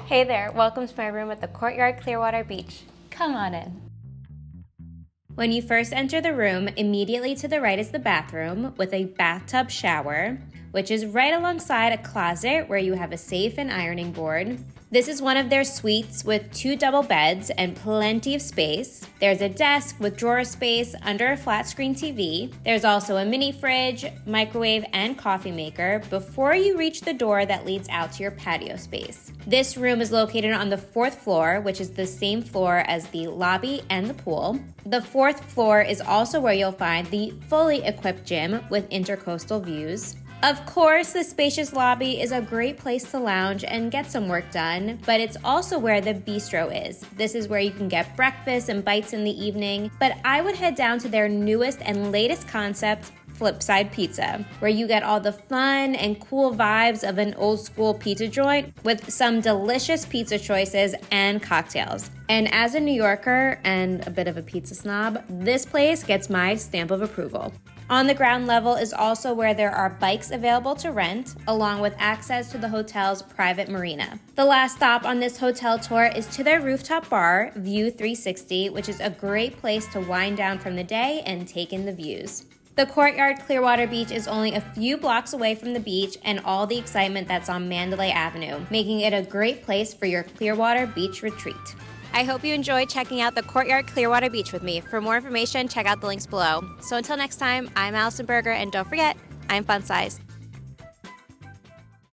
Hey there, welcome to my room at the Courtyard Clearwater Beach. Come on in. When you first enter the room, immediately to the right is the bathroom with a bathtub shower, which is right alongside a closet where you have a safe and ironing board. This is one of their suites with 2 double beds and plenty of space. There's a desk with drawer space under a flat screen TV. There's also a mini fridge, microwave, and coffee maker before you reach the door that leads out to your patio space. This room is located on the 4th floor, which is the same floor as the lobby and the pool. The 4th floor is also where you'll find the fully equipped gym with intercoastal views. Of course, the spacious lobby is a great place to lounge and get some work done, but it's also where the bistro is. This is where you can get breakfast and bites in the evening, but I would head down to their newest and latest concept, Flipside Pizza, where you get all the fun and cool vibes of an old school pizza joint with some delicious pizza choices and cocktails. And as a New Yorker and a bit of a pizza snob, this place gets my stamp of approval. On the ground level is also where there are bikes available to rent, along with access to the hotel's private marina. The last stop on this hotel tour is to their rooftop bar, View 360, which is a great place to wind down from the day and take in the views. The Courtyard Clearwater Beach is only a few blocks away from the beach and all the excitement that's on Mandalay Avenue, making it a great place for your Clearwater Beach retreat. I hope you enjoyed checking out the Courtyard Clearwater Beach with me. For more information, check out the links below. So until next time, I'm Allison Berger, and don't forget, I'm FunSized.